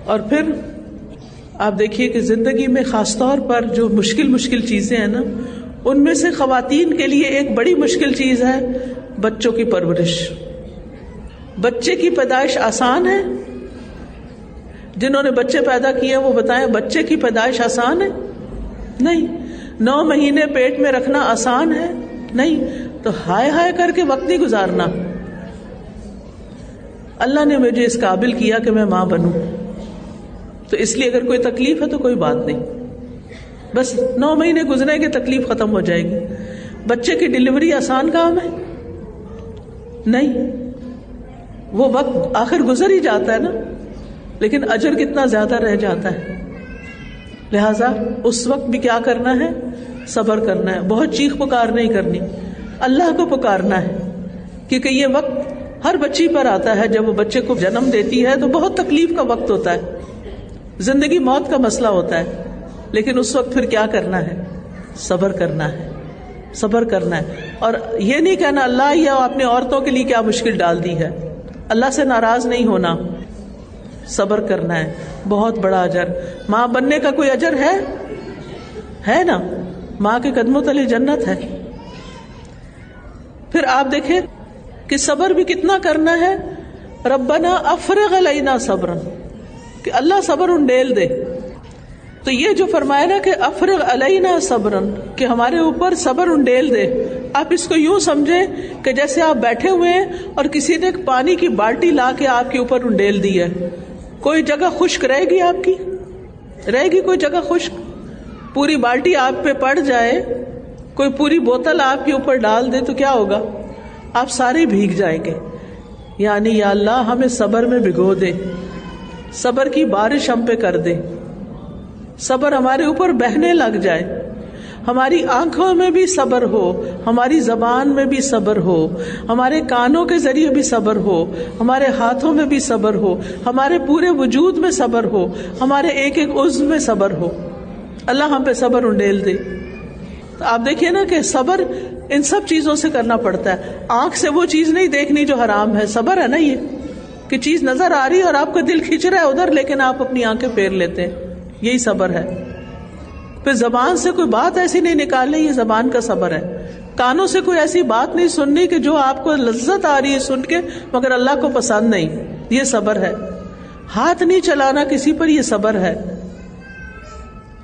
اور پھر آپ دیکھیے کہ زندگی میں خاص طور پر جو مشکل چیزیں ہیں نا، ان میں سے خواتین کے لیے ایک بڑی مشکل چیز ہے بچوں کی پرورش. بچے کی پیدائش آسان ہے؟ جنہوں نے بچے پیدا کیے وہ بتائیں بچے کی پیدائش آسان ہے؟ نہیں. 9 مہینے پیٹ میں رکھنا آسان ہے؟ نہیں. تو ہائے ہائے کر کے وقت نہیں گزارنا. اللہ نے مجھے اس قابل کیا کہ میں ماں بنوں، تو اس لیے اگر کوئی تکلیف ہے تو کوئی بات نہیں، بس 9 مہینے گزرے گے تکلیف ختم ہو جائے گی. بچے کی ڈلیوری آسان کام ہے؟ نہیں. وہ وقت آخر گزر ہی جاتا ہے نا، لیکن اجر کتنا زیادہ رہ جاتا ہے. لہذا اس وقت بھی کیا کرنا ہے؟ صبر کرنا ہے. بہت چیخ پکار نہیں کرنی، اللہ کو پکارنا ہے. کیونکہ یہ وقت ہر بچی پر آتا ہے. جب وہ بچے کو جنم دیتی ہے تو بہت تکلیف کا وقت ہوتا ہے، زندگی موت کا مسئلہ ہوتا ہے. لیکن اس وقت پھر کیا کرنا ہے؟ صبر کرنا ہے. صبر کرنا ہے. اور یہ نہیں کہنا اللہ یہ آپ نے عورتوں کے لیے کیا مشکل ڈال دی ہے. اللہ سے ناراض نہیں ہونا، صبر کرنا ہے. بہت بڑا اجر. ماں بننے کا کوئی اجر ہے نا؟ ماں کے قدموں تلے جنت ہے. پھر آپ دیکھیں کہ صبر بھی کتنا کرنا ہے. ربنا افرغ علینا صبرا، کہ اللہ صبر انڈیل دے. تو یہ جو فرمایا نا کہ افرغ علینا صبرا، کہ ہمارے اوپر صبر انڈیل دے، آپ اس کو یوں سمجھیں کہ جیسے آپ بیٹھے ہوئے ہیں اور کسی نے ایک پانی کی بالٹی لا کے آپ کے اوپر انڈیل دی ہے. کوئی جگہ خشک رہے گی؟ آپ کی رہے گی کوئی جگہ خشک؟ پوری بالٹی آپ پہ پڑ جائے، کوئی پوری بوتل آپ کے اوپر ڈال دے تو کیا ہوگا؟ آپ سارے بھیگ جائیں گے. یعنی یا اللہ ہمیں صبر میں بھگو دے، صبر کی بارش ہم پہ کر دے، صبر ہمارے اوپر بہنے لگ جائے. ہماری آنکھوں میں بھی صبر ہو، ہماری زبان میں بھی صبر ہو، ہمارے کانوں کے ذریعے بھی صبر ہو، ہمارے ہاتھوں میں بھی صبر ہو، ہمارے پورے وجود میں صبر ہو، ہمارے ایک ایک عضو میں صبر ہو. اللہ ہم پہ صبر انڈیل دے. تو آپ دیکھیے نا کہ صبر ان سب چیزوں سے کرنا پڑتا ہے. آنکھ سے وہ چیز نہیں دیکھنی جو حرام ہے، صبر ہے نا یہ، کہ چیز نظر آ رہی ہے اور آپ کا دل کھینچ رہا ہے ادھر، لیکن آپ اپنی آنکھیں پھیر لیتے ہیں، یہی صبر ہے. پھر زبان سے کوئی بات ایسی نہیں نکالنی، یہ زبان کا صبر ہے. کانوں سے کوئی ایسی بات نہیں سننی کہ جو آپ کو لذت آ رہی ہے سن کے مگر اللہ کو پسند نہیں، یہ صبر ہے. ہاتھ نہیں چلانا کسی پر، یہ صبر ہے.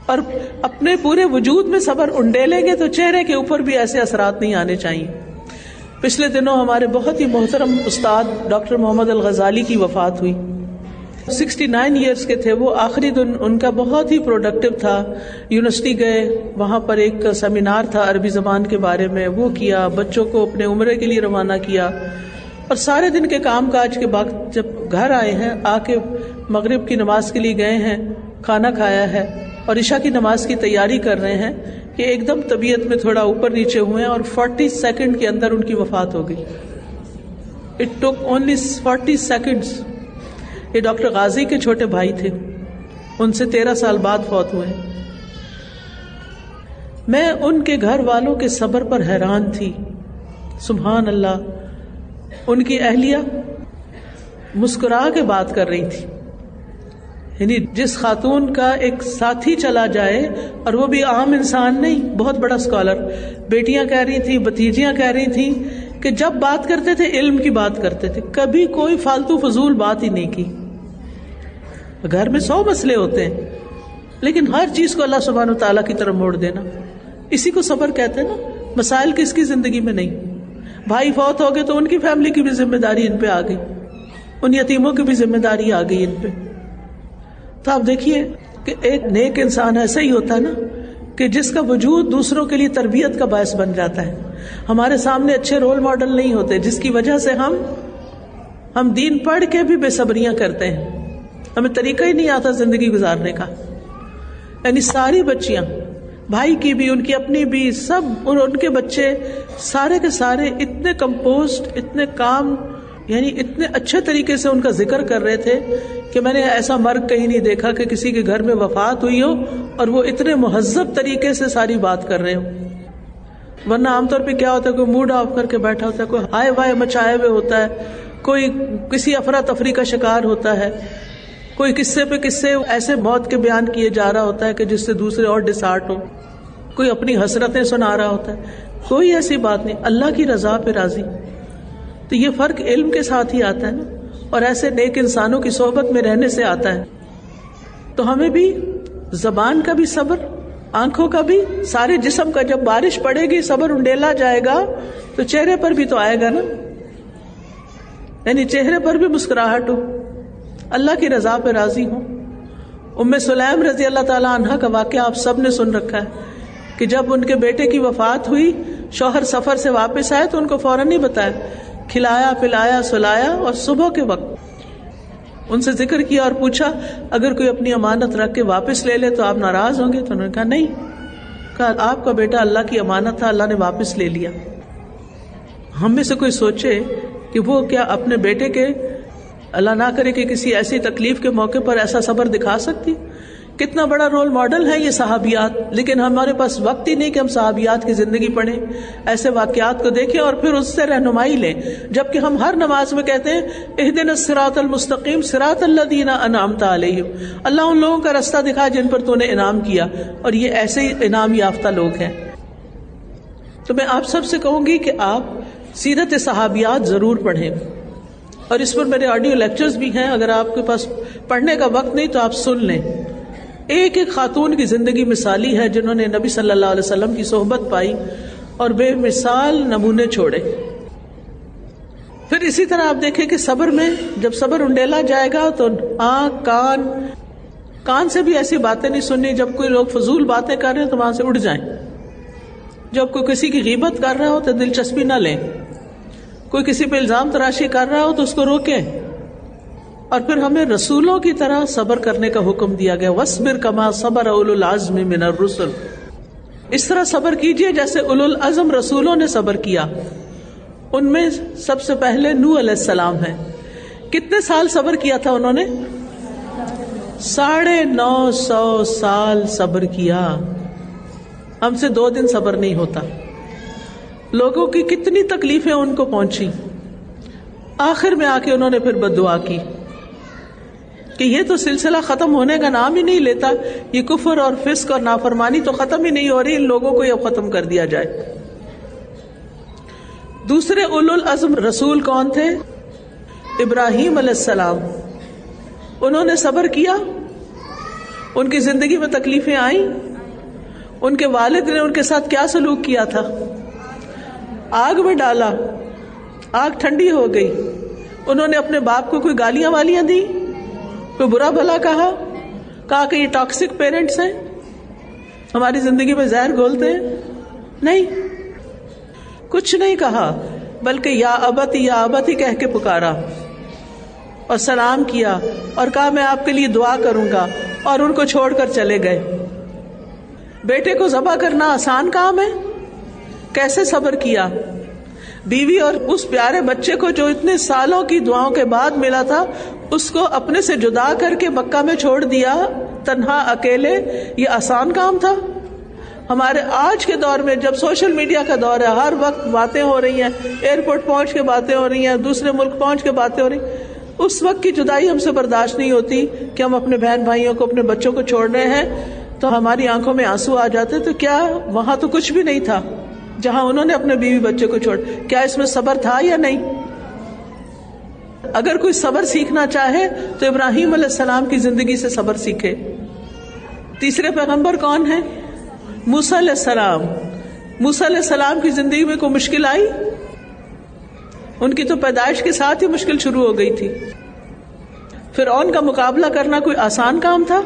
اور اپنے پورے وجود میں صبر انڈیلیں گے تو چہرے کے اوپر بھی ایسے اثرات نہیں آنے چاہیے. پچھلے دنوں ہمارے بہت ہی محترم استاد ڈاکٹر محمد الغزالی کی وفات ہوئی. 69 ایئرز کے تھے وہ. آخری دن ان کا بہت ہی پروڈکٹیو تھا. یونیورسٹی گئے، وہاں پر ایک سیمینار تھا عربی زبان کے بارے میں، وہ کیا، بچوں کو اپنے عمرے کے لیے روانہ کیا، اور سارے دن کے کام کاج کے بعد جب گھر آئے ہیں، آ کے مغرب کی نماز کے لیے گئے ہیں، کھانا کھایا ہے اور عشاء کی نماز کی تیاری کر رہے ہیں کہ ایک دم طبیعت میں تھوڑا اوپر نیچے ہوئے ہیں اور 40 سیکنڈ کے اندر ان کی وفات ہو گئی. It took only 40 seconds. یہ ڈاکٹر غازی کے چھوٹے بھائی تھے، ان سے 13 سال بعد فوت ہوئے. میں ان کے گھر والوں کے صبر پر حیران تھی. سبحان اللہ. ان کی اہلیہ مسکرا کے بات کر رہی تھی. یعنی جس خاتون کا ایک ساتھی چلا جائے، اور وہ بھی عام انسان نہیں، بہت بڑا اسکالر، بیٹیاں کہہ رہی تھی، بھتیجیاں کہہ رہی تھیں کہ جب بات کرتے تھے علم کی بات کرتے تھے، کبھی کوئی فالتو فضول بات ہی نہیں کی. گھر میں 100 مسئلے ہوتے ہیں لیکن ہر چیز کو اللہ سبحانہ وتعالیٰ کی طرف موڑ دینا، اسی کو صبر کہتے ہیں نا. مسائل کس کی زندگی میں نہیں. بھائی فوت ہو گئے تو ان کی فیملی کی بھی ذمہ داری ان پہ آ گئی، ان یتیموں کی بھی ذمہ داری آ گئی ان پہ. تو آپ دیکھیے کہ ایک نیک انسان ایسا ہی ہوتا ہے نا کہ جس کا وجود دوسروں کے لیے تربیت کا باعث بن جاتا ہے. ہمارے سامنے اچھے رول ماڈل نہیں ہوتے جس کی وجہ سے ہم دین پڑھ کے بھی بے صبریاں کرتے ہیں، ہمیں طریقہ ہی نہیں آتا زندگی گزارنے کا. یعنی ساری بچیاں، بھائی کی بھی، ان کی اپنی بھی، سب اور ان کے بچے سارے کے سارے اتنے کمپوزڈ، اتنے کام، یعنی اتنے اچھے طریقے سے ان کا ذکر کر رہے تھے کہ میں نے ایسا مرگ کہیں نہیں دیکھا کہ کسی کے گھر میں وفات ہوئی ہو اور وہ اتنے مہذب طریقے سے ساری بات کر رہے ہو. ورنہ عام طور پہ کیا ہوتا ہے، کوئی موڈ آف کر کے بیٹھا ہوتا ہے، کوئی ہائے وائے مچائے ہوئے ہوتا ہے، کوئی کسی افراتفری کا شکار ہوتا ہے، کوئی قصے پہ قصے ایسے موت کے بیان کیے جا رہا ہوتا ہے کہ جس سے دوسرے اور ڈسہارٹ ہو، کوئی اپنی حسرتیں سنا رہا ہوتا ہے. کوئی ایسی بات نہیں، اللہ کی رضا پہ راضی. تو یہ فرق علم کے ساتھ ہی آتا ہے نا، اور ایسے نیک انسانوں کی صحبت میں رہنے سے آتا ہے. تو ہمیں بھی زبان کا بھی صبر، آنکھوں کا بھی، سارے جسم کا. جب بارش پڑے گی صبر انڈیلا جائے گا تو چہرے پر بھی تو آئے گا نا، یعنی چہرے پر بھی مسکراہٹ ہو، اللہ کی رضا پہ راضی ہوں. ام سلیم رضی اللہ تعالیٰ عنہا کا واقعہ آپ سب نے سن رکھا ہے کہ جب ان کے بیٹے کی وفات ہوئی، شوہر سفر سے واپس آئے تو ان کو فوراً نہیں بتایا، کھلایا پلایا سلایا، اور صبح کے وقت ان سے ذکر کیا اور پوچھا اگر کوئی اپنی امانت رکھ کے واپس لے لے تو آپ ناراض ہوں گے؟ تو انہوں نے کہا نہیں. کہا آپ کا بیٹا اللہ کی امانت تھا، اللہ نے واپس لے لیا. ہم میں سے کوئی سوچے کہ وہ کیا اپنے بیٹے کے، اللہ نہ کرے کہ کسی ایسی تکلیف کے موقع پر ایسا صبر دکھا سکتی؟ کتنا بڑا رول ماڈل ہے یہ صحابیات. لیکن ہمارے پاس وقت ہی نہیں کہ ہم صحابیات کی زندگی پڑھیں، ایسے واقعات کو دیکھیں اور پھر اس سے رہنمائی لیں. جبکہ ہم ہر نماز میں کہتے ہیں اہدنا الصراط المستقیم صراط الذین انعمت علیہم، اللہ ان لوگوں کا رستہ دکھا جن پر تو نے انعام کیا. اور یہ ایسے ہی انعام یافتہ لوگ ہیں. تو میں آپ سب سے کہوں گی کہ آپ سیرت صحابیات ضرور پڑھیں، اور اس پر میرے آڈیو لیکچرز بھی ہیں، اگر آپ کے پاس پڑھنے کا وقت نہیں تو آپ سن لیں. ایک ایک خاتون کی زندگی مثالی ہے جنہوں نے نبی صلی اللہ علیہ وسلم کی صحبت پائی اور بے مثال نمونے چھوڑے. پھر اسی طرح آپ دیکھیں کہ صبر میں جب صبر انڈیلا جائے گا تو آنکھ کان سے بھی ایسی باتیں نہیں سننی. جب کوئی لوگ فضول باتیں کر رہے ہیں تو وہاں سے اڑ جائیں. جب کوئی کسی کی غیبت کر رہا ہو تو دلچسپی نہ لیں. کوئی کسی پہ الزام تراشی کر رہا ہو تو اس کو روکیں. اور پھر ہمیں رسولوں کی طرح صبر کرنے کا حکم دیا گیا، وَاصْبِرْ كَمَا صَبَرَ أُولُو الْعَزْمِ مِنَ الرُّسُلِ، اس طرح صبر کیجئے جیسے اولو العزم رسولوں نے صبر کیا. ان میں سب سے پہلے نوح علیہ السلام ہے. کتنے سال صبر کیا تھا انہوں نے؟ 950 سال صبر کیا. ہم سے 2 دن صبر نہیں ہوتا. لوگوں کی کتنی تکلیفیں ان کو پہنچی. آخر میں آ کے انہوں نے پھر بددعا کی کہ یہ تو سلسلہ ختم ہونے کا نام ہی نہیں لیتا، یہ کفر اور فسق اور نافرمانی تو ختم ہی نہیں ہو رہی، ان لوگوں کو یہ ختم کر دیا جائے. دوسرے اولو العزم رسول کون تھے؟ ابراہیم علیہ السلام. انہوں نے صبر کیا، ان کی زندگی میں تکلیفیں آئیں. ان کے والد نے ان کے ساتھ کیا سلوک کیا تھا؟ آگ میں ڈالا، آگ ٹھنڈی ہو گئی. انہوں نے اپنے باپ کو کوئی گالیاں والیاں دی، کوئی برا بھلا کہا کہ یہ ٹاکسک پیرنٹس ہیں، ہماری زندگی میں زہر گھولتے ہیں؟ نہیں، کچھ نہیں کہا، بلکہ یا ابتی کہہ کے پکارا اور سلام کیا اور کہا میں آپ کے لیے دعا کروں گا، اور ان کو چھوڑ کر چلے گئے. بیٹے کو ذبح کرنا آسان کام ہے؟ کیسے صبر کیا. بیوی اور اس پیارے بچے کو جو اتنے سالوں کی دعاؤں کے بعد ملا تھا، اس کو اپنے سے جدا کر کے مکہ میں چھوڑ دیا تنہا اکیلے. یہ آسان کام تھا؟ ہمارے آج کے دور میں جب سوشل میڈیا کا دور ہے، ہر وقت باتیں ہو رہی ہیں، ایئرپورٹ پہنچ کے باتیں ہو رہی ہیں، دوسرے ملک پہنچ کے باتیں ہو رہی ہیں، اس وقت کی جدائی ہم سے برداشت نہیں ہوتی کہ ہم اپنے بہن بھائیوں کو، اپنے بچوں کو چھوڑ رہے ہیں تو ہماری آنکھوں میں آنسو آ جاتے. تو کیا وہاں تو کچھ بھی نہیں تھا جہاں انہوں نے اپنے بیوی بچے کو چھوڑ؟ کیا اس میں صبر تھا یا نہیں؟ اگر کوئی صبر سیکھنا چاہے تو ابراہیم علیہ السلام کی زندگی سے صبر سیکھے. تیسرے پیغمبر کون ہیں؟ موسیٰ علیہ السلام. موسیٰ علیہ السلام کی زندگی میں کوئی مشکل آئی؟ ان کی تو پیدائش کے ساتھ ہی مشکل شروع ہو گئی تھی. فرعون کا مقابلہ کرنا کوئی آسان کام تھا؟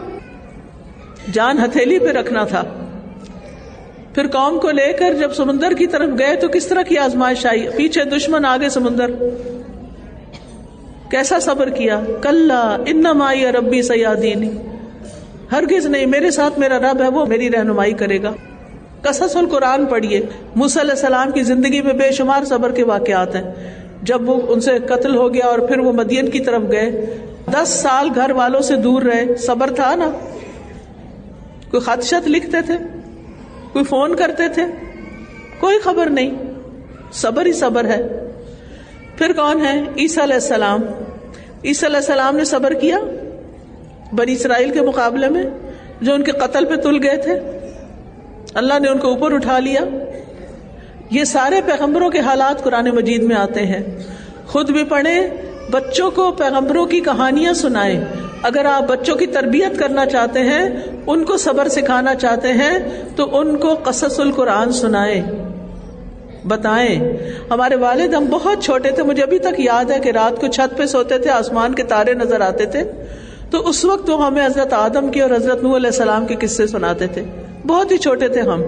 جان ہتھیلی پہ رکھنا تھا. پھر قوم کو لے کر جب سمندر کی طرف گئے تو کس طرح کی آزمائش آئی، پیچھے دشمن، آگے سمندر. کیسا صبر کیا؟ کلا ان معی ربی سیہدینی، ہرگز نہیں، میرے ساتھ میرا رب ہے، وہ میری رہنمائی کرے گا. قصص القرآن پڑھیے. موسیٰ علیہ السلام کی زندگی میں بے شمار صبر کے واقعات ہیں. جب وہ ان سے قتل ہو گیا اور پھر وہ مدین کی طرف گئے، 10 سال گھر والوں سے دور رہے. صبر تھا نا؟ کوئی خط شت لکھتے تھے؟ کوئی فون کرتے تھے؟ کوئی خبر نہیں. صبر ہی صبر ہے. پھر کون ہے؟ عیسیٰ علیہ السلام. عیسیٰ علیہ السلام نے صبر کیا بنی اسرائیل کے مقابلے میں جو ان کے قتل پہ تل گئے تھے، اللہ نے ان کو اوپر اٹھا لیا. یہ سارے پیغمبروں کے حالات قرآن مجید میں آتے ہیں. خود بھی پڑھیں، بچوں کو پیغمبروں کی کہانیاں سنائیں. اگر آپ بچوں کی تربیت کرنا چاہتے ہیں، ان کو صبر سکھانا چاہتے ہیں، تو ان کو قصص القرآن سنائیں، بتائیں. ہمارے والد، ہم بہت چھوٹے تھے، مجھے ابھی تک یاد ہے کہ رات کو چھت پہ سوتے تھے، آسمان کے تارے نظر آتے تھے، تو اس وقت وہ ہمیں حضرت آدم کی اور حضرت نوح علیہ السلام کے قصے سناتے تھے. بہت ہی چھوٹے تھے ہم،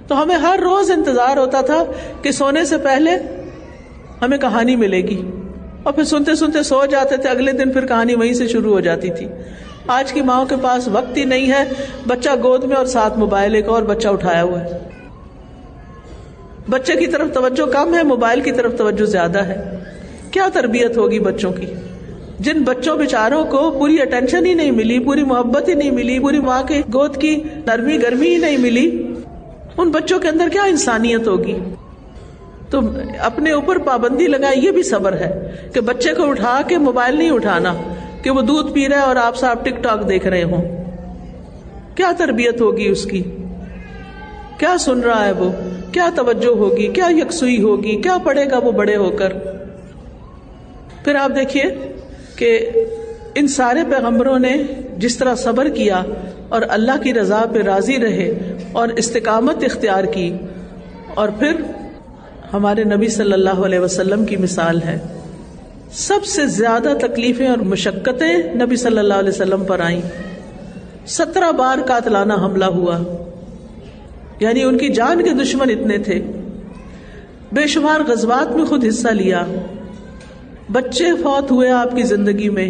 تو ہمیں ہر روز انتظار ہوتا تھا کہ سونے سے پہلے ہمیں کہانی ملے گی، اور پھر سنتے سنتے سو جاتے تھے. اگلے دن پھر کہانی وہیں سے شروع ہو جاتی تھی. آج کی ماؤں کے پاس وقت ہی نہیں ہے، بچہ گود میں اور ساتھ موبائل، ایک اور بچہ اٹھایا ہوا ہے. بچے کی طرف توجہ کم ہے، موبائل کی طرف توجہ زیادہ ہے. کیا تربیت ہوگی بچوں کی؟ جن بچوں بیچاروں کو پوری اٹینشن ہی نہیں ملی، پوری محبت ہی نہیں ملی، پوری ماں کے گود کی نرمی گرمی ہی نہیں ملی، ان بچوں کے اندر کیا انسانیت ہوگی؟ تو اپنے اوپر پابندی لگائیں. یہ بھی صبر ہے کہ بچے کو اٹھا کے موبائل نہیں اٹھانا کہ وہ دودھ پی رہا ہے اور آپ صاحب ٹک ٹاک دیکھ رہے ہوں. کیا تربیت ہوگی اس کی؟ کیا سن رہا ہے وہ؟ کیا توجہ ہوگی؟ کیا یکسوئی ہوگی؟ کیا پڑھے گا وہ بڑے ہو کر؟ پھر آپ دیکھیے کہ ان سارے پیغمبروں نے جس طرح صبر کیا اور اللہ کی رضا پہ راضی رہے اور استقامت اختیار کی، اور پھر ہمارے نبی صلی اللہ علیہ وسلم کی مثال ہے. سب سے زیادہ تکلیفیں اور مشقتیں نبی صلی اللہ علیہ وسلم پر آئیں. 17 بار قاتلانہ حملہ ہوا، یعنی ان کی جان کے دشمن اتنے تھے. بے شمار غزوات میں خود حصہ لیا. بچے فوت ہوئے آپ کی زندگی میں،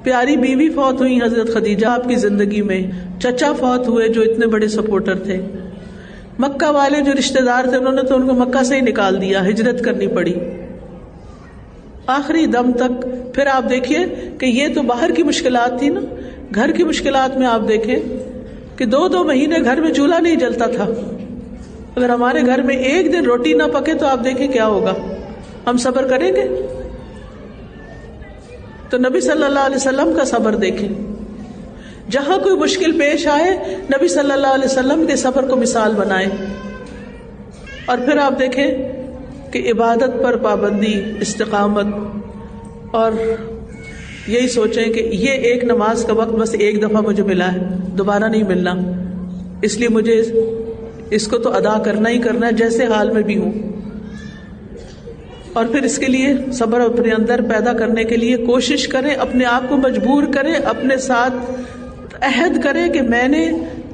پیاری بیوی فوت ہوئی حضرت خدیجہ آپ کی زندگی میں، چچا فوت ہوئے جو اتنے بڑے سپورٹر تھے. مکہ والے جو رشتہ دار تھے انہوں نے تو ان کو مکہ سے ہی نکال دیا، ہجرت کرنی پڑی آخری دم تک. پھر آپ دیکھیے کہ یہ تو باہر کی مشکلات تھی نا، گھر کی مشکلات میں آپ دیکھیں کہ 2 مہینے گھر میں چولہا نہیں جلتا تھا. اگر ہمارے گھر میں ایک دن روٹی نہ پکے تو آپ دیکھیں کیا ہوگا. ہم صبر کریں گے؟ تو نبی صلی اللہ علیہ وسلم کا صبر دیکھیں. جہاں کوئی مشکل پیش آئے نبی صلی اللہ علیہ وسلم کے صبر کو مثال بنائیں. اور پھر آپ دیکھیں کہ عبادت پر پابندی، استقامت، اور یہی سوچیں کہ یہ ایک نماز کا وقت بس ایک دفعہ مجھے ملا ہے، دوبارہ نہیں ملنا، اس لیے مجھے اس کو تو ادا کرنا ہی کرنا ہے جیسے حال میں بھی ہوں. اور پھر اس کے لیے صبر اپنے اندر پیدا کرنے کے لیے کوشش کریں، اپنے آپ کو مجبور کریں، اپنے ساتھ عہد کریں کہ میں نے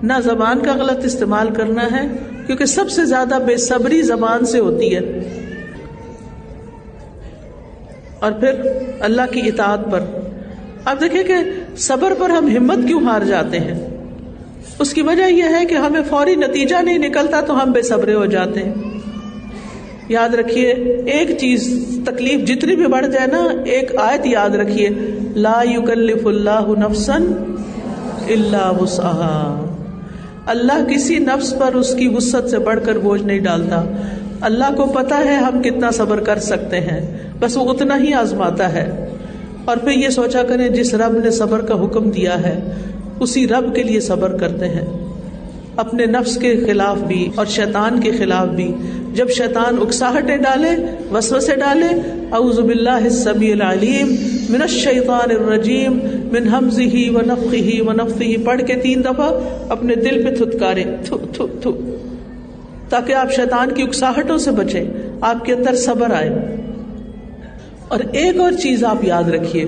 نہ زبان کا غلط استعمال کرنا ہے، کیونکہ سب سے زیادہ بے صبری زبان سے ہوتی ہے. اور پھر اللہ کی اطاعت پر. آپ دیکھیں کہ صبر پر ہم ہمت کیوں ہار جاتے ہیں؟ اس کی وجہ یہ ہے کہ ہمیں فوری نتیجہ نہیں نکلتا تو ہم بے صبرے ہو جاتے ہیں. یاد رکھیے ایک چیز، تکلیف جتنی بھی بڑھ جائے نا، ایک آیت یاد رکھیے، لا یکلف اللہ نفسا الا وسعها. اللہ کسی نفس پر اس کی وسعت سے بڑھ کر بوجھ نہیں ڈالتا. اللہ کو پتا ہے ہم کتنا صبر کر سکتے ہیں، بس وہ اتنا ہی آزماتا ہے. اور پھر یہ سوچا کریں جس رب نے صبر کا حکم دیا ہے اسی رب کے لیے صبر کرتے ہیں، اپنے نفس کے خلاف بھی اور شیطان کے خلاف بھی. جب شیطان اکساہٹیں ڈالے، وسوسے ڈالے، اعوذ باللہ السمیع العلیم من الشیطان الرجیم من ہمزہ ونفخہ ونفثہ پڑھ کے 3 دفعہ اپنے دل پہ تھتکارے، تھو تھو تھو، تاکہ آپ شیطان کی اکساہٹوں سے بچیں، آپ کے اندر صبر آئے. اور ایک اور چیز آپ یاد رکھیے،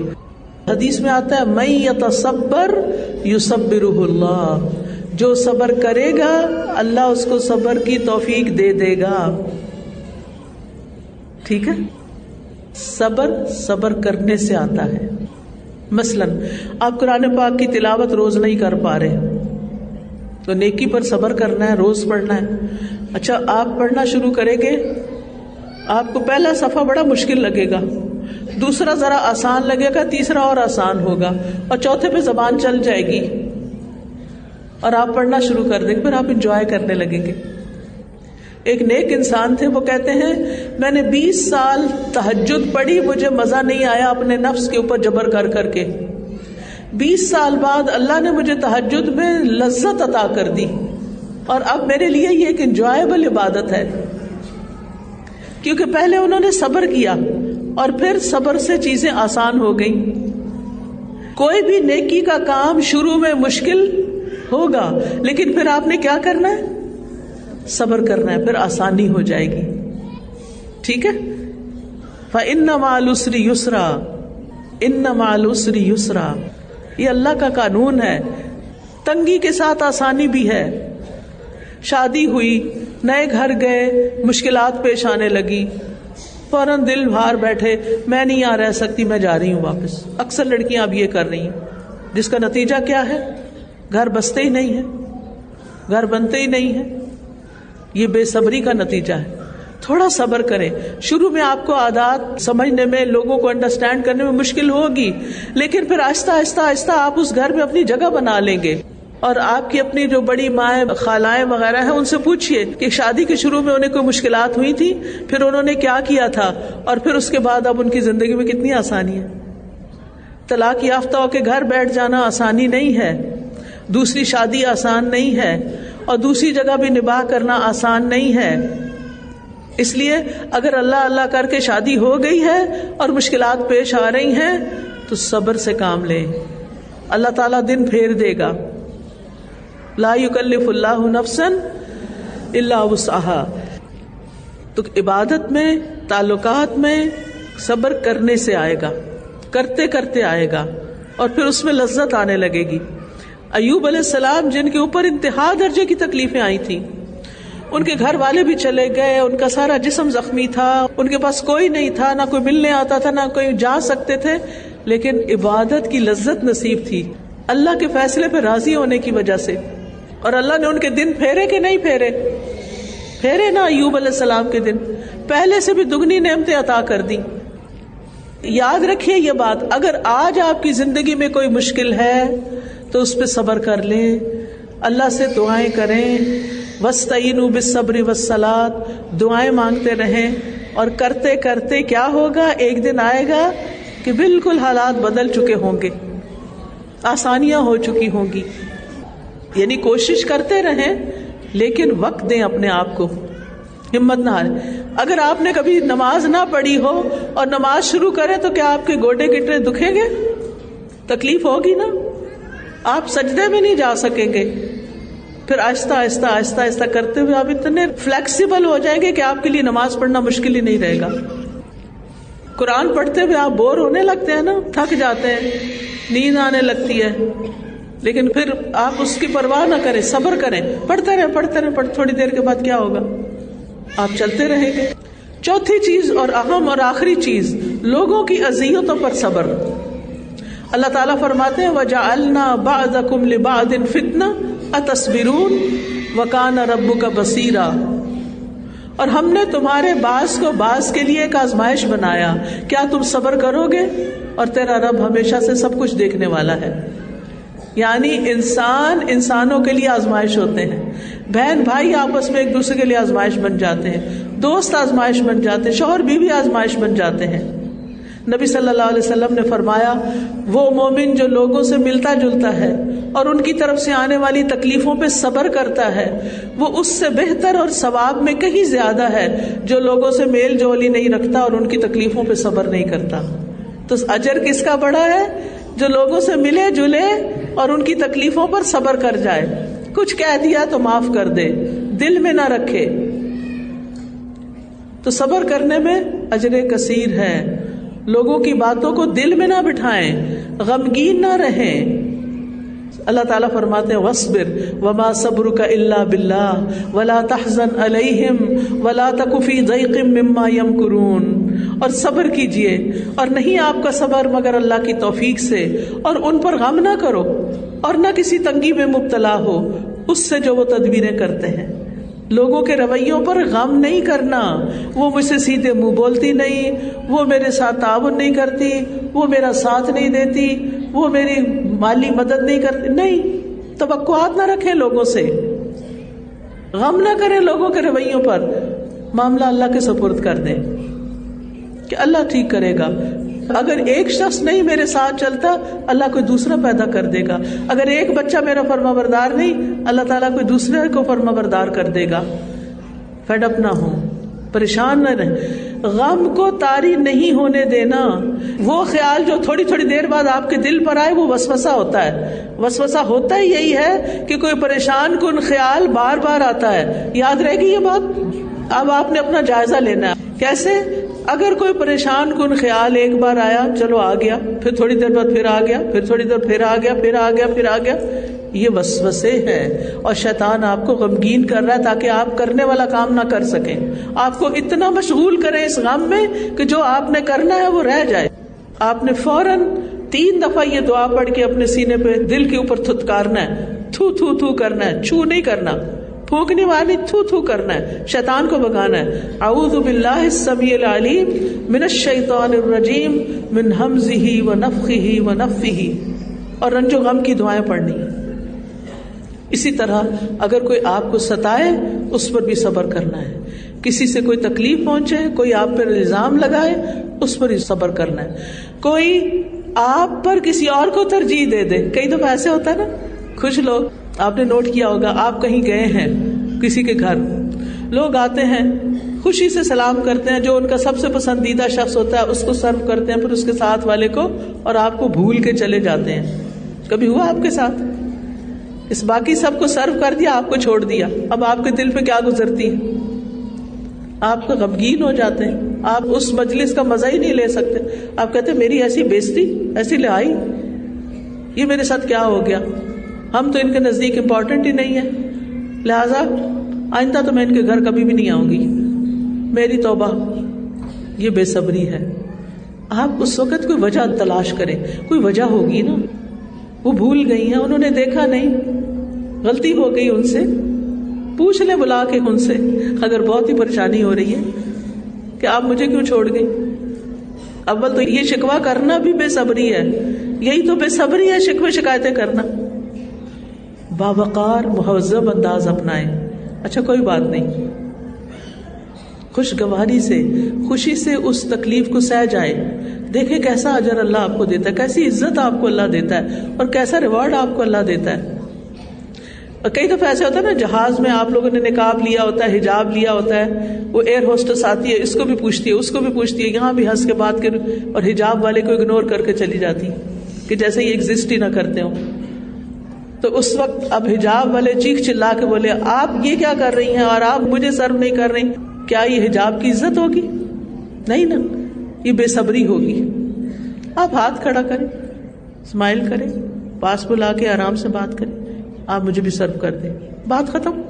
حدیث میں آتا ہے من یتصبر یصبرہ اللہ، جو صبر کرے گا اللہ اس کو صبر کی توفیق دے دے گا. ٹھیک ہے، صبر کرنے سے آتا ہے. مثلا آپ قرآن پاک کی تلاوت روز نہیں کر پا رہے تو نیکی پر صبر کرنا ہے، روز پڑھنا ہے. اچھا آپ پڑھنا شروع کریں گے، آپ کو پہلا صفحہ بڑا مشکل لگے گا، دوسرا ذرا آسان لگے گا، تیسرا اور آسان ہوگا، اور چوتھے پہ زبان چل جائے گی اور آپ پڑھنا شروع کر دیں گے، پھر آپ انجوائے کرنے لگیں گے. ایک نیک انسان تھے، وہ کہتے ہیں میں نے 20 سال تہجد پڑھی، مجھے مزہ نہیں آیا اپنے نفس کے اوپر جبر کر کر کے. 20 سال بعد اللہ نے مجھے تہجد میں لذت عطا کر دی، اور اب میرے لیے یہ ایک انجوائبل عبادت ہے، کیونکہ پہلے انہوں نے صبر کیا اور پھر صبر سے چیزیں آسان ہو گئیں۔ کوئی بھی نیکی کا کام شروع میں مشکل ہوگا، لیکن پھر آپ نے کیا کرنا ہے؟ صبر کرنا ہے، پھر آسانی ہو جائے گی۔ ٹھیک ہے؟ فَإِنَّ مَعَ الْعُسْرِ يُسْرًا، إِنَّ مَعَ الْعُسْرِ يُسْرًا، یہ اللہ کا قانون ہے، تنگی کے ساتھ آسانی بھی ہے۔ شادی ہوئی، نئے گھر گئے، مشکلات پیش آنے لگی، فوراً دل بھار بیٹھے، میں نہیں یہاں رہ سکتی، میں جا رہی ہوں واپس۔ اکثر لڑکیاں اب یہ کر رہی ہیں، جس کا نتیجہ کیا ہے؟ گھر بستے ہی نہیں ہے، گھر بنتے ہی نہیں ہے۔ یہ بے صبری کا نتیجہ ہے۔ تھوڑا صبر کریں، شروع میں آپ کو عادات سمجھنے میں، لوگوں کو انڈرسٹینڈ کرنے میں مشکل ہوگی، لیکن پھر آہستہ آہستہ آہستہ آپ اس گھر میں اپنی جگہ بنا لیں گے۔ اور آپ کی اپنی جو بڑی مائیں، خالائیں وغیرہ ہیں، ان سے پوچھئے کہ شادی کے شروع میں انہیں کوئی مشکلات ہوئی تھی، پھر انہوں نے کیا کیا تھا، اور پھر اس کے بعد اب ان کی زندگی میں کتنی آسانی ہے۔ طلاق یافتہ ہو کے گھر بیٹھ جانا آسانی نہیں ہے، دوسری شادی آسان نہیں ہے، اور دوسری جگہ بھی نباہ کرنا آسان نہیں ہے۔ اس لیے اگر اللہ اللہ کر کے شادی ہو گئی ہے اور مشکلات پیش آ رہی ہیں تو صبر سے کام لیں، اللہ تعالیٰ دن پھیر دے گا۔ لا یکلف اللہ نفسا الا وسعها۔ تو عبادت میں، تعلقات میں صبر کرنے سے آئے گا، کرتے کرتے آئے گا، اور پھر اس میں لذت آنے لگے گی۔ ایوب علیہ السلام، جن کے اوپر انتہا درجے کی تکلیفیں آئی تھیں، ان کے گھر والے بھی چلے گئے، ان کا سارا جسم زخمی تھا، ان کے پاس کوئی نہیں تھا، نہ کوئی ملنے آتا تھا، نہ کوئی جا سکتے تھے، لیکن عبادت کی لذت نصیب تھی اللہ کے فیصلے پہ راضی ہونے کی وجہ سے۔ اور اللہ نے ان کے دن پھیرے کہ نہیں پھیرے؟ پھیرے نا ایوب علیہ السلام کے دن، پہلے سے بھی دگنی نعمتیں عطا کر دی۔ یاد رکھیے یہ بات، اگر آج آپ کی زندگی میں کوئی مشکل ہے تو اس پہ صبر کر لیں، اللہ سے دعائیں کریں، وَاسْتَعِينُوا بِالصَّبْرِ وَالصَّلَاةِ، دعائیں مانگتے رہیں، اور کرتے کرتے کیا ہوگا؟ ایک دن آئے گا کہ بالکل حالات بدل چکے ہوں گے، آسانیاں ہو چکی ہوں گی۔ یعنی کوشش کرتے رہیں، لیکن وقت دیں اپنے آپ کو، ہمت نہ ہاریں۔ اگر آپ نے کبھی نماز نہ پڑھی ہو اور نماز شروع کریں تو کیا آپ کے گوڈے گٹرے دکھیں گے؟ تکلیف ہوگی نا، آپ سجدے میں نہیں جا سکیں گے۔ پھر آہستہ آہستہ آہستہ آہستہ کرتے ہوئے آپ اتنے فلیکسیبل ہو جائیں گے کہ آپ کے لیے نماز پڑھنا مشکل ہی نہیں رہے گا۔ قرآن پڑھتے ہوئے آپ بور ہونے لگتے ہیں نا، تھک جاتے ہیں، نیند آنے لگتی ہے، لیکن پھر آپ اس کی پرواہ نہ کریں، صبر کریں، پڑھتے رہیں پڑھتے رہیں، تھوڑی دیر کے بعد کیا ہوگا؟ آپ چلتے رہیں گے۔ چوتھی چیز اور اہم اور آخری چیز، لوگوں کی اذیتوں پر صبر۔ اللہ تعالیٰ فرماتے ہیں وَجَعَلْنَا بَعْضَكُمْ لِبَعْضٍ فِتْنَةً أَتَصْبِرُونَ وَكَانَ رَبُّكَ بَصِيرًا، اور ہم نے تمہارے بعض کو بعض کے لیے ایک آزمائش بنایا، کیا تم صبر کرو گے؟ اور تیرا رب ہمیشہ سے سب کچھ دیکھنے والا ہے۔ یعنی انسانوں کے لیے آزمائش ہوتے ہیں، بہن بھائی آپس میں ایک دوسرے کے لیے آزمائش بن جاتے ہیں، دوست آزمائش بن جاتے ہیں، شوہر بیوی آزمائش بن جاتے ہیں۔ نبی صلی اللہ علیہ وسلم نے فرمایا وہ مومن جو لوگوں سے ملتا جلتا ہے اور ان کی طرف سے آنے والی تکلیفوں پہ صبر کرتا ہے، وہ اس سے بہتر اور ثواب میں کہیں زیادہ ہے جو لوگوں سے میل جول ہی نہیں رکھتا اور ان کی تکلیفوں پہ صبر نہیں کرتا۔ تو اجر کس کا بڑا ہے؟ جو لوگوں سے ملے جلے اور ان کی تکلیفوں پر صبر کر جائے، کچھ کہہ دیا تو معاف کر دے، دل میں نہ رکھے۔ تو صبر کرنے میں اجر کثیر ہے۔ لوگوں کی باتوں کو دل میں نہ بٹھائیں، غمگین نہ رہیں۔ اللہ تعالیٰ فرماتے ہیں وَاصْبِرْ وَمَا صَبْرُكَ إِلَّا بِاللَّهِ وَلَا تَحْزَنْ عَلَيْهِمْ وَلَا تَكُ فِي ضَيْقٍ مِّمَّا يَمْكُرُونَ، اور صبر کیجئے اور نہیں آپ کا صبر مگر اللہ کی توفیق سے، اور ان پر غم نہ کرو اور نہ کسی تنگی میں مبتلا ہو اس سے جو وہ تدبیریں کرتے ہیں۔ لوگوں کے رویوں پر غم نہیں کرنا، وہ مجھ سے سیدھے منہ بولتی نہیں، وہ میرے ساتھ تعاون نہیں کرتی، وہ میرا ساتھ نہیں دیتی، وہ میری مالی مدد نہیں کرتی، نہیں، توقعات نہ رکھیں لوگوں سے، غم نہ کریں لوگوں کے رویوں پر، معاملہ اللہ کے سپرد کر دیں کہ اللہ ٹھیک کرے گا۔ اگر ایک شخص نہیں میرے ساتھ چلتا اللہ کوئی دوسرا پیدا کر دے گا. اگر ایک بچہ میرا فرما بردار نہیں اللہ تعالیٰ کوئی دوسرے کو فرما بردار کر دے گا. فیڈ اپ نہ ہو, پریشان نہ رہے, غم کو طاری نہیں ہونے دینا. وہ خیال جو تھوڑی تھوڑی دیر بعد آپ کے دل پر آئے وہ وسوسہ ہوتا ہے. وسوسہ ہوتا ہی یہی ہے کہ کوئی پریشان کن خیال بار بار آتا ہے. یاد رہے گی یہ بات؟ اب آپ نے اپنا جائزہ لینا ہے. کیسے؟ اگر کوئی پریشان کن خیال ایک بار آیا, چلو آ گیا, پھر تھوڑی دیر بعد پھر آ گیا, پھر تھوڑی دیر پھر آ گیا, پھر آ گیا, پھر آ گیا, یہ وسوسے ہیں اور شیطان آپ کو غمگین کر رہا ہے تاکہ آپ کرنے والا کام نہ کر سکیں. آپ کو اتنا مشغول کریں اس غم میں کہ جو آپ نے کرنا ہے وہ رہ جائے. آپ نے فوراً 3 دفعہ یہ دعا پڑھ کے اپنے سینے پہ دل کے اوپر تھتکارنا ہے, تھو تھو تھو کرنا ہے, چھو نہیں کرنا, پھونک نہیں مارنی, تھو تھو کرنا ہے, شیطان کو بھگانا ہے. اعوذ باللہ السمیع العلیم من الشیطان الرجیم من ہمزہ ونفخہ ونفثہ, اور رنج و غم کی دعائیں پڑھنی. اسی طرح اگر کوئی آپ کو ستائے اس پر بھی صبر کرنا ہے. کسی سے کوئی تکلیف پہنچے, کوئی آپ پر الزام لگائے, اس پر ہی صبر کرنا ہے. کوئی آپ پر کسی اور کو ترجیح دے دے. کئی دفعہ ایسے ہوتا ہے نا, کچھ لوگ, آپ نے نوٹ کیا ہوگا, آپ کہیں گئے ہیں کسی کے گھر, لوگ آتے ہیں خوشی سے سلام کرتے ہیں, جو ان کا سب سے پسندیدہ شخص ہوتا ہے اس کو سرو کرتے ہیں, پھر اس کے ساتھ والے کو, اور آپ کو بھول کے چلے جاتے ہیں. کبھی ہوا آپ کے ساتھ؟ اس باقی سب کو سرو کر دیا, آپ کو چھوڑ دیا. اب آپ کے دل پہ کیا گزرتی ہے؟ آپ کو غمگین ہو جاتے ہیں, آپ اس مجلس کا مزہ ہی نہیں لے سکتے. آپ کہتے ہیں میری ایسی بےزتی, ایسی لہائی, یہ میرے ساتھ کیا ہو گیا, ہم تو ان کے نزدیک امپورٹنٹ ہی نہیں ہے, لہذا آئندہ تو میں ان کے گھر کبھی بھی نہیں آؤں گی, میری توبہ. یہ بے صبری ہے. آپ اس وقت کوئی وجہ تلاش کریں, کوئی وجہ ہوگی نا, وہ بھول گئی ہیں, انہوں نے دیکھا نہیں, غلطی ہو گئی ان سے, پوچھ لیں بلا کے ان سے, اگر بہت ہی پریشانی ہو رہی ہے کہ آپ مجھے کیوں چھوڑ گئی. اول تو یہ شکوہ کرنا بھی بے صبری ہے, یہی تو بے صبری ہے, شکوے شکایتیں کرنا. باوقار مہذب انداز اپنائیں. اچھا کوئی بات نہیں, خوشگواری سے, خوشی سے اس تکلیف کو سہ جائیں. دیکھیں کیسا اجر اللہ آپ کو دیتا ہے, کیسی عزت آپ کو اللہ دیتا ہے, اور کیسا ریوارڈ آپ کو اللہ دیتا ہے. کئی دفعہ ایسے ہوتا ہے نا, جہاز میں آپ لوگوں نے نقاب لیا ہوتا ہے, حجاب لیا ہوتا ہے, وہ ایئر ہوسٹس آتی ہے, اس کو بھی پوچھتی ہے, اس کو بھی پوچھتی ہے, یہاں بھی ہنس کے بات کر, اور حجاب والے کو اگنور کر کے چلی جاتی کہ جیسے یہ ایگزسٹ ہی نہ کرتے ہوں. تو اس وقت اب حجاب والے چیخ چلا کے بولے, آپ یہ کیا کر رہی ہیں اور آپ مجھے سرو نہیں کر رہی. کیا یہ حجاب کی عزت ہوگی؟ نہیں نا, یہ بے صبری ہوگی. آپ ہاتھ کھڑا کریں, اسمائل کریں, پاس بلا کے آرام سے بات کریں, آپ مجھے بھی سرو کر دیں, بات ختم.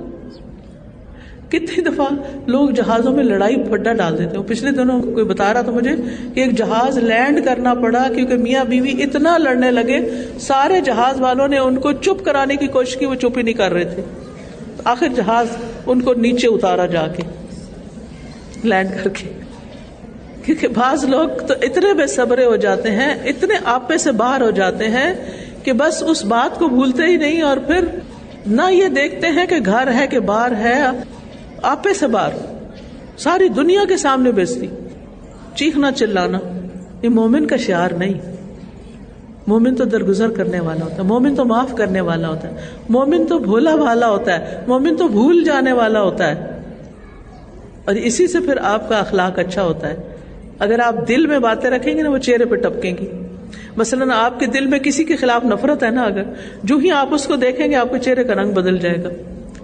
کتنی دفعہ لوگ جہازوں میں لڑائی پھڈا ڈال دیتے ہیں. پچھلے دنوں کوئی بتا رہا تھا مجھے کہ ایک جہاز لینڈ کرنا پڑا کیونکہ میاں بیوی اتنا لڑنے لگے, سارے جہاز والوں نے ان کو چپ کرانے کی کوشش کی, وہ چپ ہی نہیں کر رہے تھے. آخر جہاز ان کو نیچے اتارا جا کے لینڈ کر کے. کیونکہ بعض لوگ تو اتنے بے صبرے ہو جاتے ہیں, اتنے آپے سے باہر ہو جاتے ہیں کہ بس اس بات کو بھولتے ہی نہیں, اور پھر نہ یہ دیکھتے ہیں کہ گھر ہے کہ باہر ہے, آپے سے باہر, ساری دنیا کے سامنے بیزتی, چیخنا چلانا. یہ مومن کا شعار نہیں. مومن تو درگزر کرنے والا ہوتا ہے, مومن تو معاف کرنے والا ہوتا ہے, مومن تو بھولا بھالا ہوتا ہے, مومن تو بھول جانے والا ہوتا ہے. اور اسی سے پھر آپ کا اخلاق اچھا ہوتا ہے. اگر آپ دل میں باتیں رکھیں گے نا, وہ چہرے پہ ٹپکیں گی. مثلاً آپ کے دل میں کسی کے خلاف نفرت ہے نا, اگر جو ہی آپ اس کو دیکھیں گے آپ کے چہرے کا رنگ بدل جائے گا,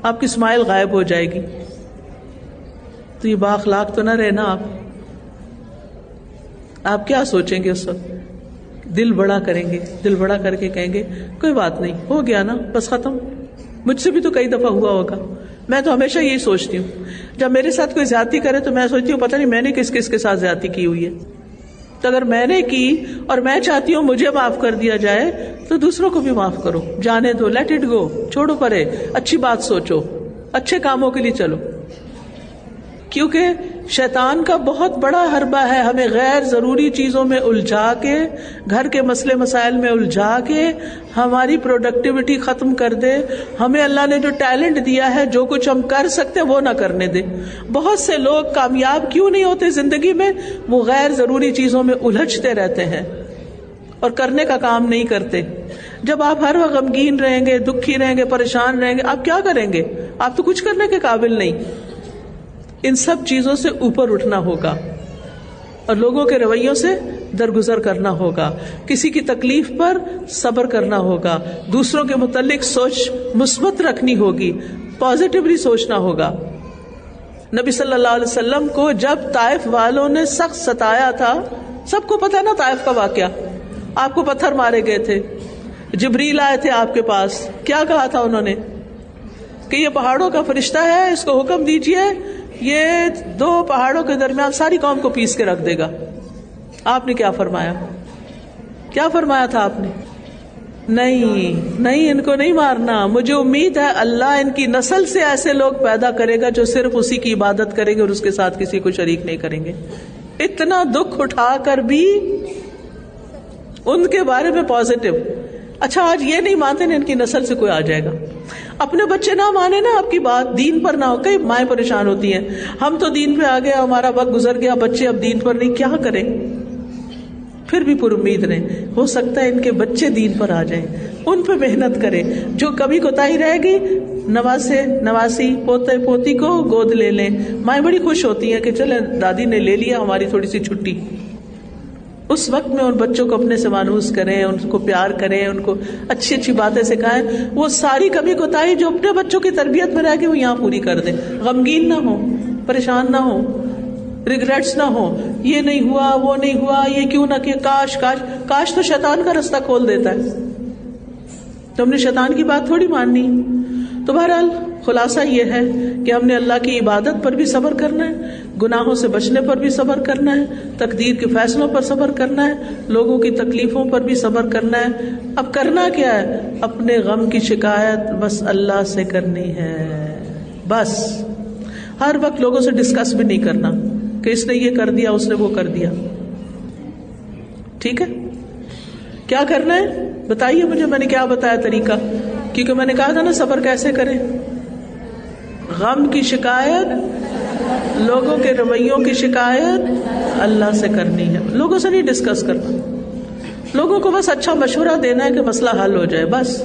آپ کی اسمائل غائب ہو جائے گی. تو یہ با اخلاق تو نہ رہنا. آپ کیا سوچیں گے اس وقت؟ دل بڑا کریں گے, دل بڑا کر کے کہیں گے کوئی بات نہیں, ہو گیا نا, بس ختم. مجھ سے بھی تو کئی دفعہ ہوا ہوگا. میں تو ہمیشہ یہی سوچتی ہوں, جب میرے ساتھ کوئی زیادتی کرے تو میں سوچتی ہوں پتہ نہیں میں نے کس کس کے ساتھ زیادتی کی ہوئی ہے. تو اگر میں نے کی اور میں چاہتی ہوں مجھے معاف کر دیا جائے تو دوسروں کو بھی معاف کرو, جانے دو, لیٹ اٹ گو, چھوڑو پرے, اچھی بات سوچو, اچھے کاموں کے لیے چلو. کیونکہ شیطان کا بہت بڑا حربہ ہے ہمیں غیر ضروری چیزوں میں الجھا کے، گھر کے مسئلے مسائل میں الجھا کے ہماری پروڈکٹیوٹی ختم کر دے، ہمیں اللہ نے جو ٹیلنٹ دیا ہے، جو کچھ ہم کر سکتے وہ نہ کرنے دے۔ بہت سے لوگ کامیاب کیوں نہیں ہوتے زندگی میں؟ وہ غیر ضروری چیزوں میں الجھتے رہتے ہیں اور کرنے کا کام نہیں کرتے۔ جب آپ ہر وقت غمگین رہیں گے، دکھی رہیں گے، پریشان رہیں گے، آپ کیا کریں گے؟ آپ تو کچھ کرنے کے قابل نہیں۔ ان سب چیزوں سے اوپر اٹھنا ہوگا اور لوگوں کے رویوں سے درگزر کرنا ہوگا، کسی کی تکلیف پر صبر کرنا ہوگا، دوسروں کے متعلق سوچ مثبت رکھنی ہوگی، پازیٹیولی سوچنا ہوگا۔ نبی صلی اللہ علیہ وسلم کو جب طائف والوں نے سخت ستایا تھا، سب کو پتا نا طائف کا واقعہ، آپ کو پتھر مارے گئے تھے، جبریل آئے تھے آپ کے پاس، کیا کہا تھا انہوں نے کہ یہ پہاڑوں کا فرشتہ ہے، اس کو حکم دیجئے یہ 2 پہاڑوں کے درمیان ساری قوم کو پیس کے رکھ دے گا۔ آپ نے کیا فرمایا؟ کیا فرمایا تھا آپ نے؟ نہیں، ان کو نہیں مارنا، مجھے امید ہے اللہ ان کی نسل سے ایسے لوگ پیدا کرے گا جو صرف اسی کی عبادت کریں گے اور اس کے ساتھ کسی کو شریک نہیں کریں گے۔ اتنا دکھ اٹھا کر بھی ان کے بارے میں پازیٹو۔ اچھا آج یہ نہیں مانتے نا، ان کی نسل سے کوئی آ جائے گا۔ اپنے بچے نہ مانے نا آپ کی بات، دین پر نہ ہو، کئی مائیں پریشان ہوتی ہیں، ہم تو دین پہ آ گئے، ہمارا وقت گزر گیا، بچے اب دین پر نہیں، کیا کریں؟ پھر بھی پر امید رہیں، ہو سکتا ہے ان کے بچے دین پر آ جائیں، ان پہ محنت کریں، جو کبھی کوتاہی رہے گی نواسے نواسی پوتے پوتی کو گود لے لیں۔ مائیں بڑی خوش ہوتی ہیں کہ چلے دادی نے لے لیا ہماری تھوڑی سی چھٹی۔ اس وقت میں ان بچوں کو اپنے سے مانوس کریں، ان کو پیار کریں، ان کو اچھی اچھی باتیں سکھائیں، وہ ساری کمی کوتاہی جو اپنے بچوں کی تربیت میں رہ کے وہ یہاں پوری کر دیں، غمگین نہ ہو، پریشان نہ ہو، ریگریٹس نہ ہو، یہ نہیں ہوا، وہ نہیں ہوا، یہ کیوں نہ کیا، کاش تو شیطان کا رستہ کھول دیتا ہے، تو ہم نے شیطان کی بات تھوڑی ماننی۔ تو بہرحال خلاصہ یہ ہے کہ ہم نے اللہ کی عبادت پر بھی صبر کرنا ہے، گناہوں سے بچنے پر بھی صبر کرنا ہے، تقدیر کے فیصلوں پر صبر کرنا ہے، لوگوں کی تکلیفوں پر بھی صبر کرنا ہے۔ اب کرنا کیا ہے؟ اپنے غم کی شکایت بس اللہ سے کرنی ہے، بس ہر وقت لوگوں سے ڈسکس بھی نہیں کرنا کہ اس نے یہ کر دیا، اس نے وہ کر دیا، ٹھیک ہے؟ کیا کرنا ہے بتائیے مجھے، میں نے کیا بتایا طریقہ، کیونکہ میں نے کہا تھا نا صبر کیسے کریں۔ غم کی شکایت، لوگوں کے رویوں کی شکایت اللہ سے کرنی ہے، لوگوں سے نہیں ڈسکس کرنا، لوگوں کو بس اچھا مشورہ دینا ہے کہ مسئلہ حل ہو جائے، بس۔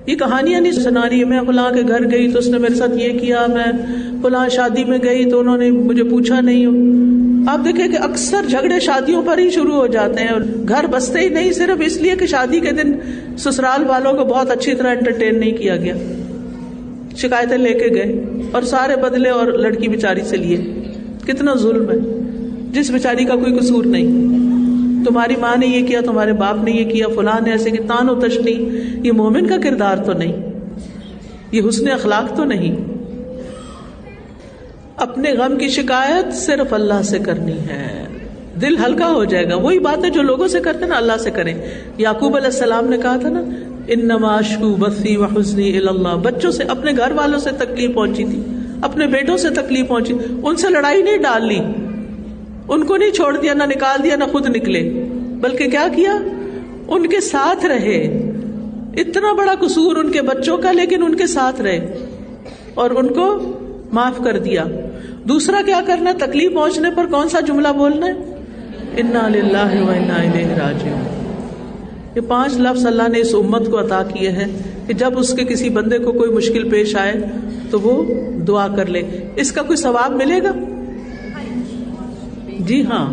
یہ کہانیاں نہیں سنانی ہے، میں فلاں کے گھر گئی تو اس نے میرے ساتھ یہ کیا، میں فلاں شادی میں گئی تو انہوں نے مجھے پوچھا نہیں۔ آپ دیکھیں کہ اکثر جھگڑے شادیوں پر ہی شروع ہو جاتے ہیں، گھر بستے ہی نہیں صرف اس لیے کہ شادی کے دن سسرال والوں کو بہت اچھی طرح انٹرٹین نہیں کیا گیا، شکایتیں لے کے گئے اور سارے بدلے اور لڑکی بیچاری سے لیے۔ کتنا ظلم ہے، جس بیچاری کا کوئی قصور نہیں، تمہاری ماں نے یہ کیا، تمہارے باپ نے یہ کیا، فلاں نے ایسے کہ تان و تشنی۔ یہ مومن کا کردار تو نہیں، یہ حسن اخلاق تو نہیں۔ اپنے غم کی شکایت صرف اللہ سے کرنی ہے، دل ہلکا ہو جائے گا۔ وہی باتیں جو لوگوں سے کرتے نا اللہ سے کریں۔ یعقوب علیہ السلام نے کہا تھا نا انما اشکو بثی وحزنی الی اللہ، بچوں سے، اپنے گھر والوں سے تکلیف پہنچی تھی، اپنے بیٹوں سے تکلیف پہنچی، ان سے لڑائی نہیں ڈال لی، ان کو نہیں چھوڑ دیا، نہ نکال دیا، نہ خود نکلے، بلکہ کیا کیا، ان کے ساتھ رہے۔ اتنا بڑا قصور ان کے بچوں کا، لیکن ان کے ساتھ رہے اور ان کو معاف کر دیا۔ دوسرا کیا کرنا، تکلیف پہنچنے پر کون سا جملہ بولنا ہے؟ انا للہ و انا الیہ راجعون۔ یہ 5 لفظ اللہ نے اس امت کو عطا کیے ہیں کہ جب اس کے کسی بندے کو کوئی مشکل پیش آئے تو وہ دعا کر لے۔ اس کا کوئی ثواب ملے گا؟ جی ہاں،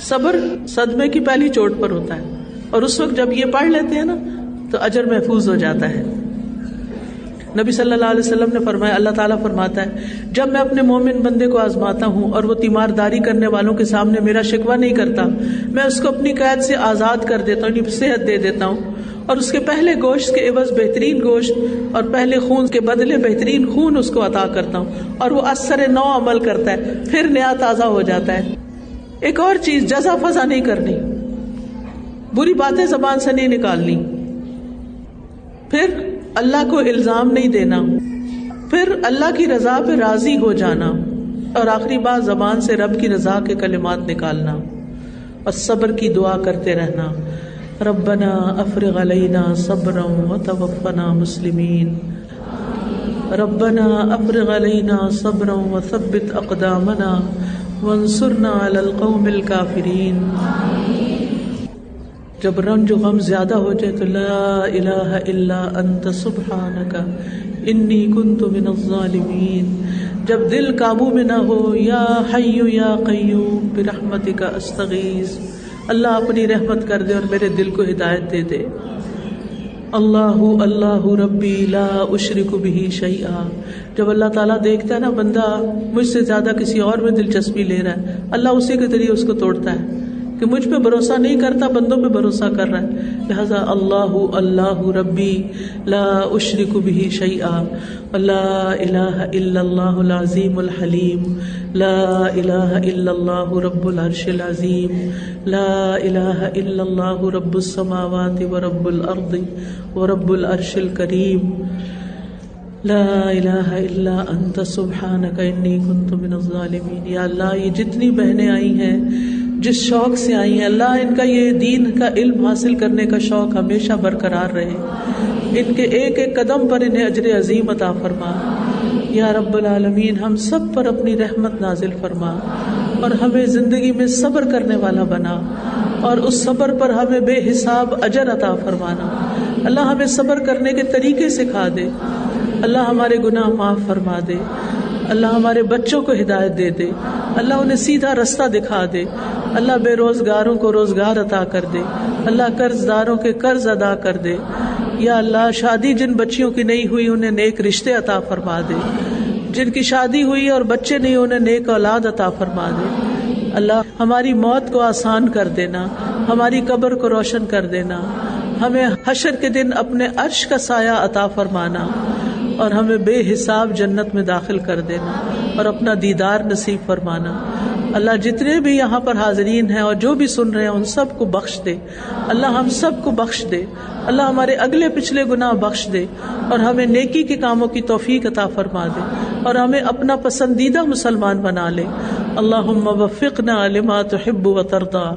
صبر صدمے کی پہلی چوٹ پر ہوتا ہے، اور اس وقت جب یہ پڑھ لیتے ہیں نا تو اجر محفوظ ہو جاتا ہے۔ نبی صلی اللہ علیہ وسلم نے فرمایا، اللہ تعالیٰ فرماتا ہے جب میں اپنے مومن بندے کو آزماتا ہوں اور وہ تیمارداری کرنے والوں کے سامنے میرا شکوہ نہیں کرتا، میں اس کو اپنی قید سے آزاد کر دیتا ہوں، صحت دے دیتا ہوں، اور اس کے پہلے گوشت کے عوض بہترین گوشت اور پہلے خون کے بدلے بہترین خون اس کو عطا کرتا ہوں، اور وہ اثر نو عمل کرتا ہے، پھر نیا تازہ ہو جاتا ہے۔ ایک اور چیز، جزا فضا نہیں کرنی، بری باتیں زبان سے نہیں نکالنی، پھر اللہ کو الزام نہیں دینا، پھر اللہ کی رضا پہ راضی ہو جانا، اور آخری بات زبان سے رب کی رضا کے کلمات نکالنا اور صبر کی دعا کرتے رہنا. ربنا افرغ علینا صبرا وتوفنا مسلمین. ربنا افرغ علینا صبرا وثبت اقدامنا وانصرنا علی القوم الکافرین. جب رنج و غم زیادہ ہو جائے تو لا الہ الا انت سبحانک انی کنت من الظالمین. جب دل قابو میں نہ ہو یا حی یا قیوم برحمتک استغیث. اللہ اپنی رحمت کر دے اور میرے دل کو ہدایت دے دے. اللہ اللہ ربی لا اشرک بہ شیئا. جب اللہ تعالیٰ دیکھتا ہے نا بندہ مجھ سے زیادہ کسی اور میں دلچسپی لے رہا ہے، اللہ اسی کے ذریعے اس کو توڑتا ہے کہ مجھ پہ بھروسہ نہیں کرتا، بندوں پہ بھروسہ کر رہا ہے. لہذا اللہ اللہ ربی لا اشرک بہ شیئا. لا الہ الا اللہ العظیم الحلیم. لا الہ الا اللہ رب العرش العظیم. لا الہ الا اللہ رب السماوات ورب الارض ورب العرش الکریم. لا الہ الا انت سبحانک انی کنت من الظالمین. یا اللہ یہ جتنی بہنیں آئی ہیں جس شوق سے آئی ہیں، اللہ ان کا یہ دین کا علم حاصل کرنے کا شوق ہمیشہ برقرار رہے. ان کے ایک ایک قدم پر انہیں اجر عظیم عطا فرما. یا رب العالمین ہم سب پر اپنی رحمت نازل فرما اور ہمیں زندگی میں صبر کرنے والا بنا اور اس صبر پر ہمیں بے حساب اجر عطا فرمانا. اللہ ہمیں صبر کرنے کے طریقے سکھا دے. اللہ ہمارے گناہ معاف فرما دے. اللہ ہمارے بچوں کو ہدایت دے دے. اللہ انہیں سیدھا رستہ دکھا دے. اللہ بے روزگاروں کو روزگار عطا کر دے. اللہ قرض داروں کے قرض ادا کر دے. یا اللہ شادی جن بچیوں کی نہیں ہوئی انہیں نیک رشتے عطا فرما دے. جن کی شادی ہوئی اور بچے نہیں انہیں نیک اولاد عطا فرما دے. اللہ ہماری موت کو آسان کر دینا، ہماری قبر کو روشن کر دینا. ہمیں حشر کے دن اپنے عرش کا سایہ عطا فرمانا اور ہمیں بے حساب جنت میں داخل کر دینا اور اپنا دیدار نصیب فرمانا. اللہ جتنے بھی یہاں پر حاضرین ہیں اور جو بھی سن رہے ہیں ان سب کو بخش دے. اللہ ہم سب کو بخش دے. اللہ ہمارے اگلے پچھلے گناہ بخش دے اور ہمیں نیکی کے کاموں کی توفیق عطا فرما دے اور ہمیں اپنا پسندیدہ مسلمان بنا لے. اللہم وفقنا لما تحب وترضى.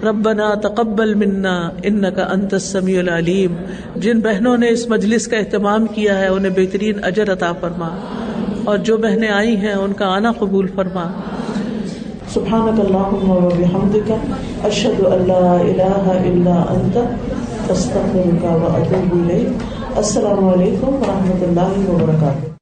ربنا تقبل منا انک انت السمیع العلیم. جن بہنوں نے اس مجلس کا اہتمام کیا ہے انہیں بہترین اجر عطا فرما اور جو بہنیں آئی ہیں ان کا آنا قبول فرما. سبحانک اللہم وبحمدک اشہد ان لا الہ الا انت استغفرک واتوب الیک. السلام علیکم ورحمۃ اللہ وبرکاتہ.